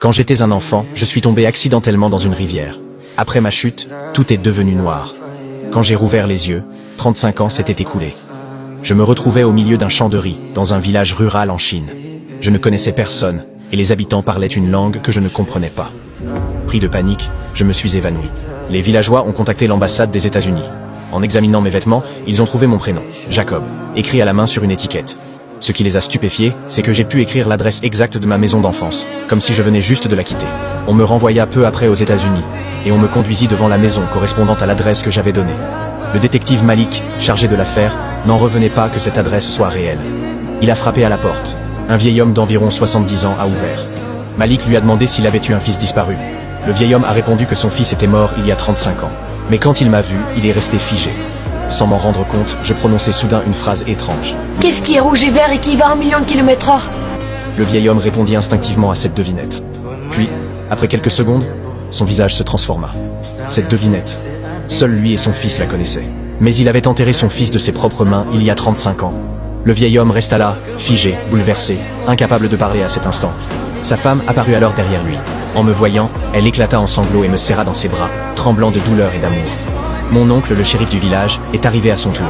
Quand j'étais un enfant, je suis tombé accidentellement dans une rivière. Après ma chute, tout est devenu noir. Quand j'ai rouvert les yeux, 35 ans s'étaient écoulés. Je me retrouvais au milieu d'un champ de riz, dans un village rural en Chine. Je ne connaissais personne, et les habitants parlaient une langue que je ne comprenais pas. Pris de panique, je me suis évanoui. Les villageois ont contacté l'ambassade des États-Unis. En examinant mes vêtements, ils ont trouvé mon prénom, Jacob, écrit à la main sur une étiquette. Ce qui les a stupéfiés, c'est que j'ai pu écrire l'adresse exacte de ma maison d'enfance, comme si je venais juste de la quitter. On me renvoya peu après aux États-Unis, et on me conduisit devant la maison correspondant à l'adresse que j'avais donnée. Le détective Malik, chargé de l'affaire, n'en revenait pas que cette adresse soit réelle. Il a frappé à la porte. Un vieil homme d'environ 70 ans a ouvert. Malik lui a demandé s'il avait eu un fils disparu. Le vieil homme a répondu que son fils était mort il y a 35 ans. Mais quand il m'a vu, il est resté figé. Sans m'en rendre compte, je prononçai soudain une phrase étrange. Qu'est-ce qui est rouge et vert et qui va à 1 million de km/h? Le vieil homme répondit instinctivement à cette devinette. Puis, après quelques secondes, son visage se transforma. Cette devinette, seul lui et son fils la connaissaient. Mais il avait enterré son fils de ses propres mains il y a 35 ans. Le vieil homme resta là, figé, bouleversé, incapable de parler à cet instant. Sa femme apparut alors derrière lui. En me voyant, elle éclata en sanglots et me serra dans ses bras, tremblant de douleur et d'amour. Mon oncle, le shérif du village, est arrivé à son tour.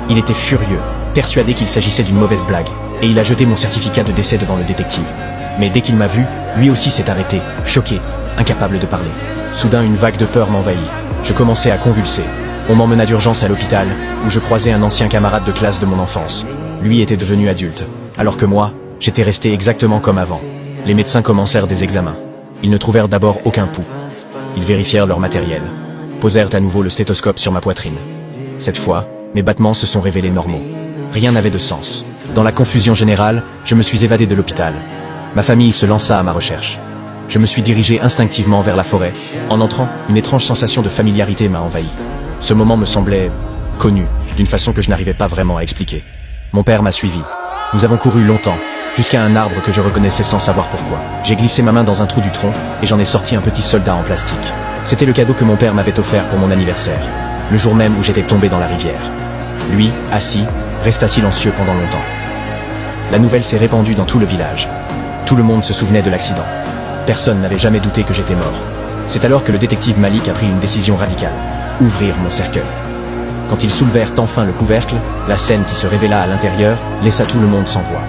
Il était furieux, persuadé qu'il s'agissait d'une mauvaise blague, et il a jeté mon certificat de décès devant le détective. Mais dès qu'il m'a vu, lui aussi s'est arrêté, choqué, incapable de parler. Soudain, une vague de peur m'envahit. Je commençais à convulser. On m'emmena d'urgence à l'hôpital, où je croisai un ancien camarade de classe de mon enfance. Lui était devenu adulte, alors que moi, j'étais resté exactement comme avant. Les médecins commencèrent des examens. Ils ne trouvèrent d'abord aucun pouls. Ils vérifièrent leur matériel. Posèrent à nouveau le stéthoscope sur ma poitrine. Cette fois, mes battements se sont révélés normaux. Rien n'avait de sens. Dans la confusion générale, je me suis évadé de l'hôpital. Ma famille se lança à ma recherche. Je me suis dirigé instinctivement vers la forêt. En entrant, une étrange sensation de familiarité m'a envahi. Ce moment me semblait connu, d'une façon que je n'arrivais pas vraiment à expliquer. Mon père m'a suivi. Nous avons couru longtemps, jusqu'à un arbre que je reconnaissais sans savoir pourquoi. J'ai glissé ma main dans un trou du tronc, et j'en ai sorti un petit soldat en plastique. C'était le cadeau que mon père m'avait offert pour mon anniversaire, le jour même où j'étais tombé dans la rivière. Lui, assis, resta silencieux pendant longtemps. La nouvelle s'est répandue dans tout le village. Tout le monde se souvenait de l'accident. Personne n'avait jamais douté que j'étais mort. C'est alors que le détective Malik a pris une décision radicale. Ouvrir mon cercueil. Quand ils soulevèrent enfin le couvercle, la scène qui se révéla à l'intérieur laissa tout le monde sans voix.